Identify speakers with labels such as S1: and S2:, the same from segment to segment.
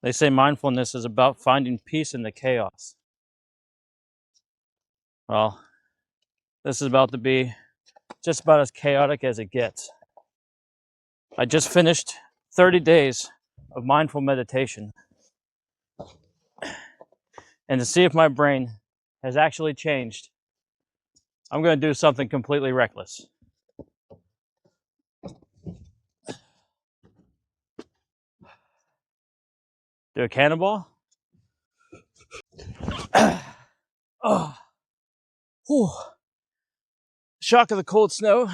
S1: They say mindfulness is about finding peace in the chaos. Well, this is about to be just about as chaotic as it gets. I just finished 30 days of mindful meditation. And to see if my brain has actually changed, I'm going to do something completely reckless. Do a cannonball. Oh, whew. Shock of the cold snow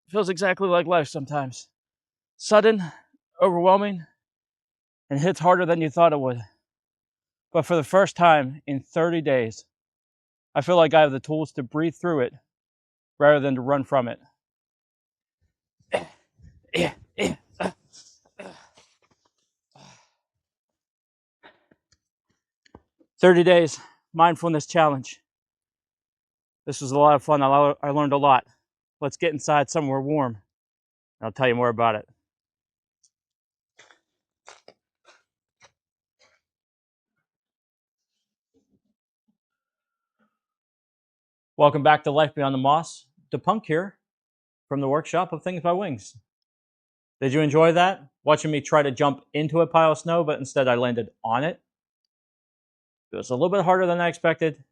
S1: feels exactly like life sometimes. Sudden, overwhelming, and hits harder than you thought it would. But for the first time in 30 days, I feel like I have the tools to breathe through it rather than to run from it. 30 days, mindfulness challenge. This was a lot of fun. I learned a lot. Let's get inside somewhere warm. I'll tell you more about it. Welcome back to Life Beyond the Moss. DePunk here from the workshop of Things by Wings. Did you enjoy that? Watching me try to jump into a pile of snow, but instead I landed on it. It was a little bit harder than I expected,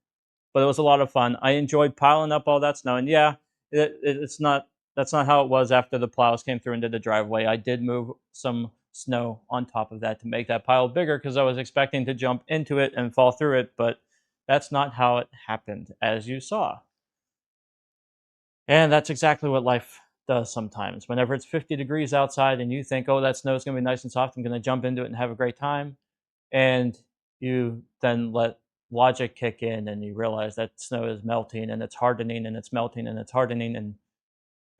S1: but it was a lot of fun. I enjoyed piling up all that snow, and yeah, that's not how it was after the plows came through into the driveway. I did move some snow on top of that to make that pile bigger because I was expecting to jump into it and fall through it, but that's not how it happened, as you saw. And that's exactly what life does sometimes. Whenever it's 50 degrees outside and you think, oh, that snow's going to be nice and soft, I'm going to jump into it and have a great time. And you then let logic kick in and you realize that snow is melting and it's hardening and it's melting and it's hardening. And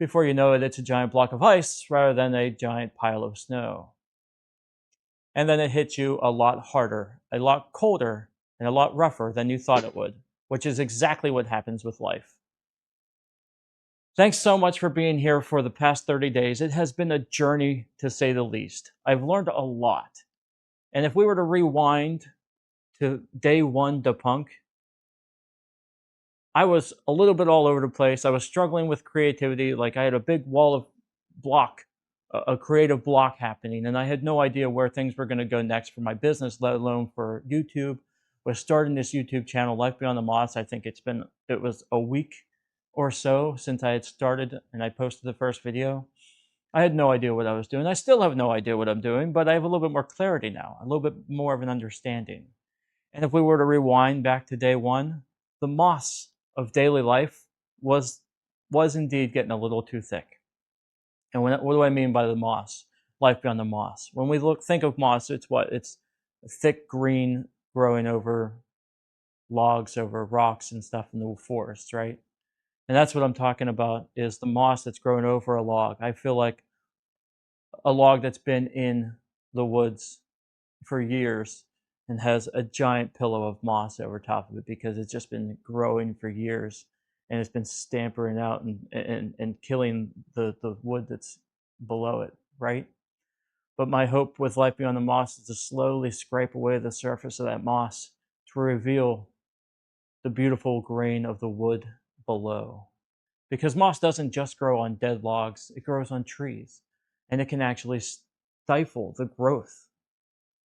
S1: before you know it, it's a giant block of ice rather than a giant pile of snow. And then it hits you a lot harder, a lot colder, and a lot rougher than you thought it would, which is exactly what happens with life. Thanks so much for being here for the past 30 days. It has been a journey, to say the least. I've learned a lot. And if we were to rewind to day one DePunk, I was a little bit all over the place. I was struggling with creativity. Like I had a big wall of block, a creative block happening. And I had no idea where things were going to go next for my business, let alone for YouTube. Was starting this YouTube channel, Life Beyond the Moss. I think it was a week or so since I had started and I posted the first video. I had no idea what I was doing. I still have no idea what I'm doing, but I have a little bit more clarity now, a little bit more of an understanding. And if we were to rewind back to day one, the moss of daily life was indeed getting a little too thick. And what do I mean by the moss? Life beyond the moss. When we think of moss, it's what? It's thick green growing over logs, over rocks and stuff in the forest, right? And that's what I'm talking about, is the moss that's growing over a log. I feel like a log that's been in the woods for years and has a giant pillow of moss over top of it because it's just been growing for years and it's been stampering out and killing the wood that's below it, right? But my hope with Life Beyond the Moss is to slowly scrape away the surface of that moss to reveal the beautiful grain of the wood below. Because moss doesn't just grow on dead logs, it grows on trees. And it can actually stifle the growth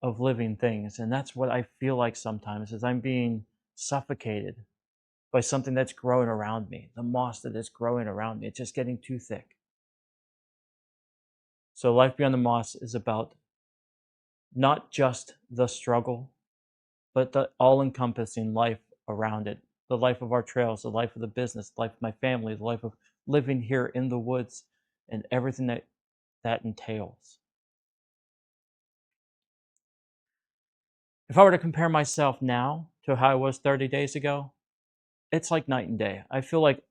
S1: of living things. And that's what I feel like sometimes, is I'm being suffocated by something that's growing around me, the moss that is growing around me. It's just getting too thick. So Life Beyond the Moss is about not just the struggle, but the all-encompassing life around it. The life of our trails, the life of the business, the life of my family, the life of living here in the woods, and everything that entails. If I were to compare myself now to how I was 30 days ago, it's like night and day. I feel like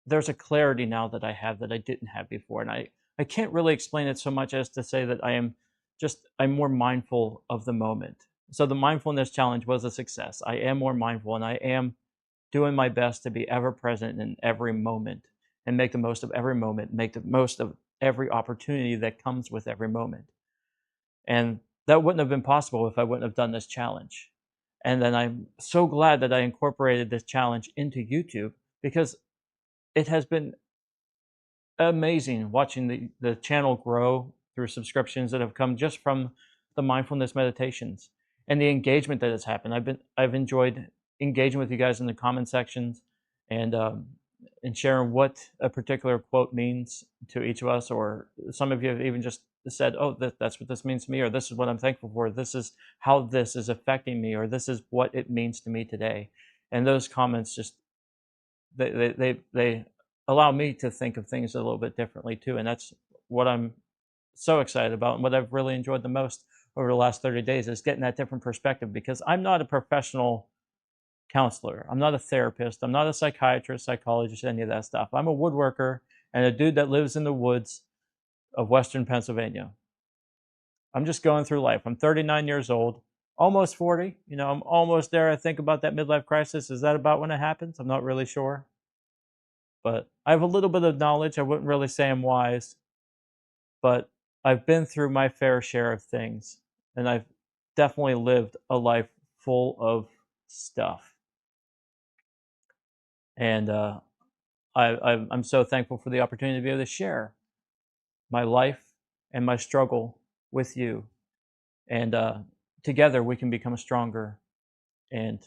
S1: there's a clarity now that I have that I didn't have before. And I can't really explain it so much as to say that I'm more mindful of the moment. So the mindfulness challenge was a success. I am more mindful and I am doing my best to be ever present in every moment and make the most of every moment, make the most of every opportunity that comes with every moment. And that wouldn't have been possible if I wouldn't have done this challenge. And then I'm so glad that I incorporated this challenge into YouTube, because it has been amazing watching the channel grow through subscriptions that have come just from the mindfulness meditations and the engagement that has happened. I've enjoyed engaging with you guys in the comment sections, and and sharing what a particular quote means to each of us, or some of you have even just said, "Oh, that's what this means to me," or "This is what I'm thankful for. This is how this is affecting me," or "This is what it means to me today." And those comments just they allow me to think of things a little bit differently too, and that's what I'm so excited about, and what I've really enjoyed the most over the last 30 days is getting that different perspective, because I'm not a professional counselor. I'm not a therapist. I'm not a psychiatrist, psychologist, any of that stuff. I'm a woodworker and a dude that lives in the woods of Western Pennsylvania. I'm just going through life. I'm 39 years old, almost 40. I'm almost there. I think about that midlife crisis. Is that about when it happens? I'm not really sure. But I have a little bit of knowledge. I wouldn't really say I'm wise, but I've been through my fair share of things, and I've definitely lived a life full of stuff. And I'm so thankful for the opportunity to be able to share my life and my struggle with you. And together we can become stronger and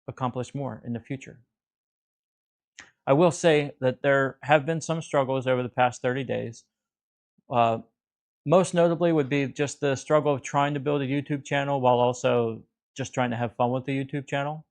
S1: accomplish more in the future. I will say that there have been some struggles over the past 30 days. Uh, Most notably would be just the struggle of trying to build a YouTube channel while also just trying to have fun with the YouTube channel.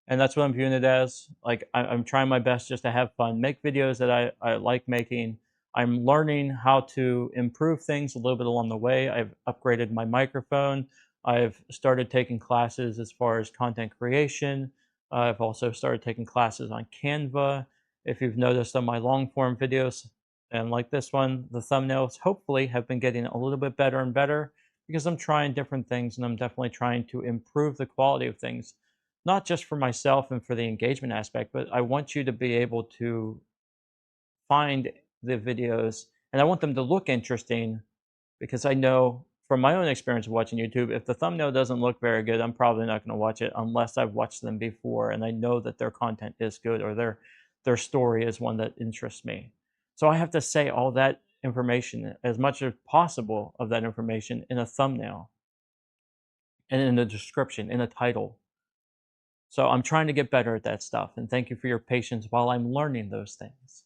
S1: And that's what I'm viewing it as. Like, I'm trying my best just to have fun, make videos that I like making. I'm learning how to improve things a little bit along the way. I've upgraded my microphone. I've started taking classes as far as content creation. I've also started taking classes on Canva. If you've noticed on my long form videos, and like this one, the thumbnails hopefully have been getting a little bit better and better, because I'm trying different things, and I'm definitely trying to improve the quality of things, not just for myself and for the engagement aspect, but I want you to be able to find the videos, and I want them to look interesting, because I know from my own experience of watching YouTube, if the thumbnail doesn't look very good, I'm probably not going to watch it unless I've watched them before and I know that their content is good, or their story is one that interests me. So I have to say all that information, as much as possible of that information, in a thumbnail and in the description, in a title. So I'm trying to get better at that stuff, and thank you for your patience while I'm learning those things.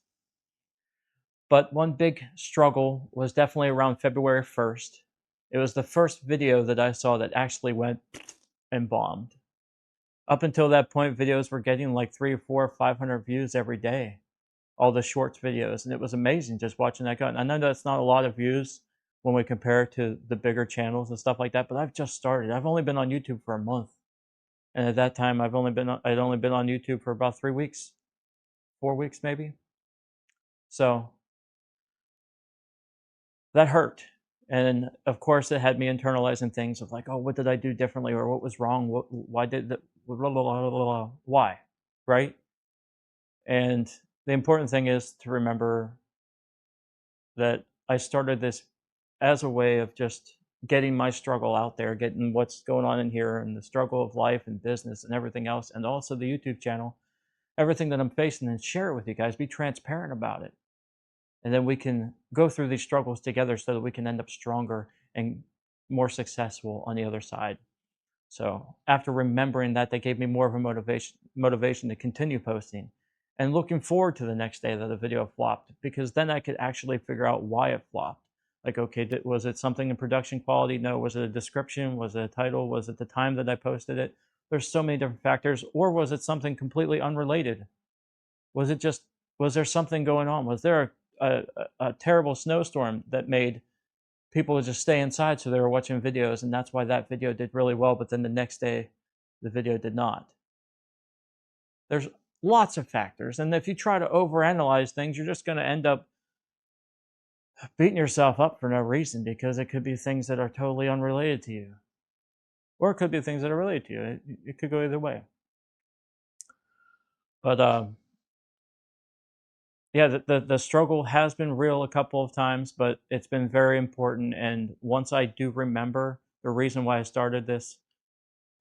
S1: But one big struggle was definitely around February 1st. It was the first video that I saw that actually went and bombed. Up until that point, videos were getting like 3 or 4 or 500 views every day, all the shorts videos, and it was amazing just watching that go. And I know that's not a lot of views when we compare it to the bigger channels and stuff like that, but I've just started. I've only been on YouTube for a month. And at that time, I'd only been on YouTube for about 3 weeks, 4 weeks maybe. So that hurt. And of course, it had me internalizing things of like, oh, what did I do differently, or what was wrong? Why did that? Blah, blah, blah, blah, blah, why? Right? And the important thing is to remember that I started this as a way of just getting my struggle out there, getting what's going on in here, and the struggle of life and business and everything else, and also the YouTube channel, everything that I'm facing, and share it with you guys. Be transparent about it. And then we can go through these struggles together so that we can end up stronger and more successful on the other side. So after remembering that, that gave me more of a motivation to continue posting, and looking forward to the next day that the video flopped, because then I could actually figure out why it flopped. Like, okay, was it something in production quality? No. Was it a description? Was it a title? Was it the time that I posted it? There's so many different factors. Or was it something completely unrelated? Was it just, was there something going on? Was there a terrible snowstorm that made people just stay inside, so they were watching videos, and that's why that video did really well, but then the next day the video did not? There's lots of factors, and if you try to overanalyze things, you're just going to end up beating yourself up for no reason, because it could be things that are totally unrelated to you, or it could be things that are related to you. It could go either way. But yeah, the struggle has been real a couple of times, but it's been very important. And once I do remember the reason why I started this,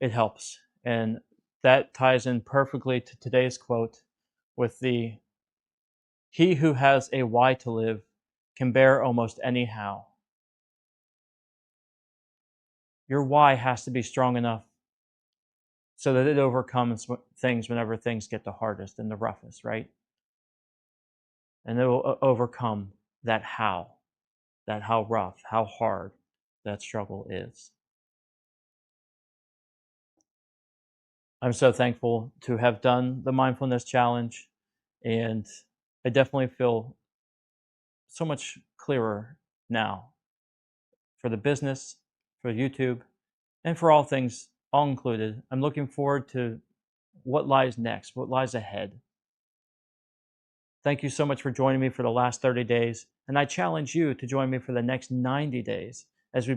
S1: it helps. And that ties in perfectly to today's quote with the he who has a why to live can bear almost any how. Your why has to be strong enough so that it overcomes things whenever things get the hardest and the roughest, right? And it will overcome that how rough, how hard that struggle is. I'm so thankful to have done the mindfulness challenge, and I definitely feel so much clearer now for the business, for YouTube, and for all things all included. I'm looking forward to what lies next, what lies ahead. Thank you so much for joining me for the last 30 days, and I challenge you to join me for the next 90 days as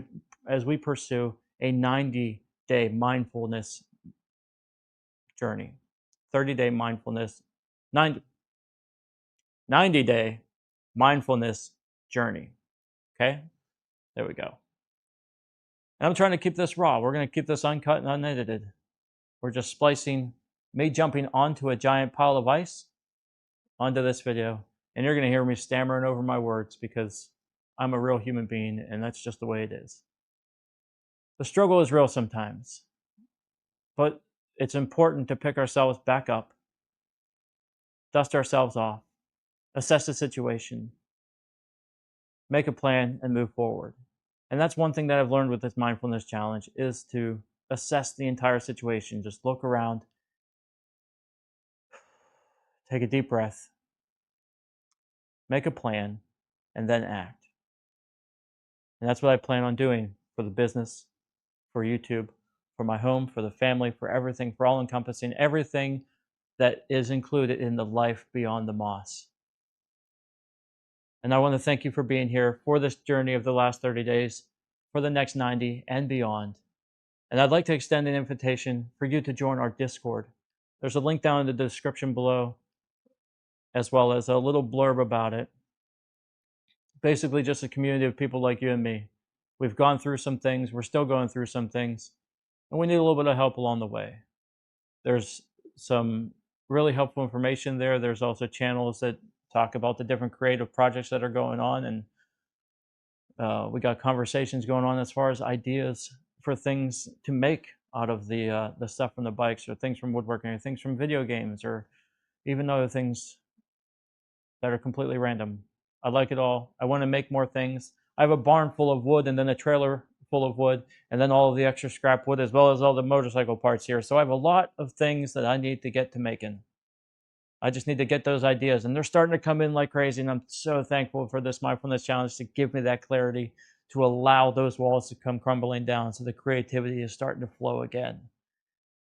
S1: we pursue a 90-day mindfulness journey. 30-day mindfulness, 90-day mindfulness journey. Okay? There we go. And I'm trying to keep this raw. We're going to keep this uncut and unedited. We're just splicing me jumping onto a giant pile of ice onto this video, and you're going to hear me stammering over my words because I'm a real human being, and that's just the way it is. The struggle is real sometimes, but it's important to pick ourselves back up, dust ourselves off, assess the situation, make a plan, and move forward. And that's one thing that I've learned with this mindfulness challenge is to assess the entire situation. Just look around, take a deep breath, make a plan, and then act. And that's what I plan on doing for the business, for YouTube, for my home, for the family, for everything, for all encompassing everything that is included in the life beyond the moss. And I want to thank you for being here for this journey of the last 30 days, for the next 90 and beyond. And I'd like to extend an invitation for you to join our Discord. There's a link down in the description below, as well as a little blurb about it. Basically, just a community of people like you and me. We've gone through some things, we're still going through some things, and we need a little bit of help along the way. There's some really helpful information there. There's also channels that talk about the different creative projects that are going on, and we got conversations going on as far as ideas for things to make out of the stuff from the bikes, or things from woodworking, or things from video games, or even other things that are completely random. I like it all. I want to make more things. I have a barn full of wood and then a trailer full of wood and then all of the extra scrap wood as well as all the motorcycle parts here. So I have a lot of things that I need to get to making. I just need to get those ideas, and they're starting to come in like crazy, and I'm so thankful for this mindfulness challenge to give me that clarity, to allow those walls to come crumbling down so the creativity is starting to flow again.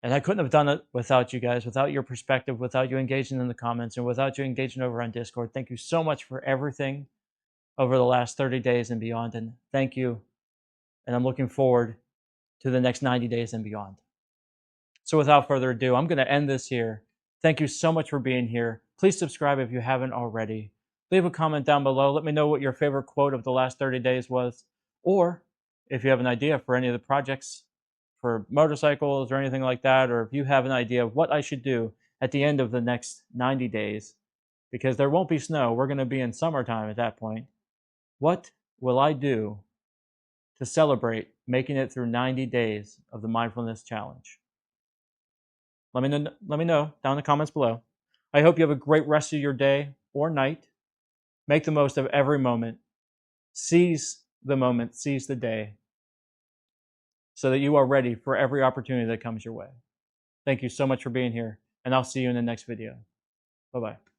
S1: And I couldn't have done it without you guys, without your perspective, without you engaging in the comments, and without you engaging over on Discord. Thank you so much for everything over the last 30 days and beyond. And thank you. And I'm looking forward to the next 90 days and beyond. So without further ado, I'm going to end this here. Thank you so much for being here. Please subscribe if you haven't already. Leave a comment down below. Let me know what your favorite quote of the last 30 days was. Or if you have an idea for any of the projects for motorcycles or anything like that, or if you have an idea of what I should do at the end of the next 90 days, because there won't be snow. We're going to be in summertime at that point. What will I do to celebrate making it through 90 days of the mindfulness challenge? Let me know down in the comments below. I hope you have a great rest of your day or night. Make the most of every moment. Seize the moment, seize the day, so that you are ready for every opportunity that comes your way. Thank you so much for being here, and I'll see you in the next video. Bye-bye.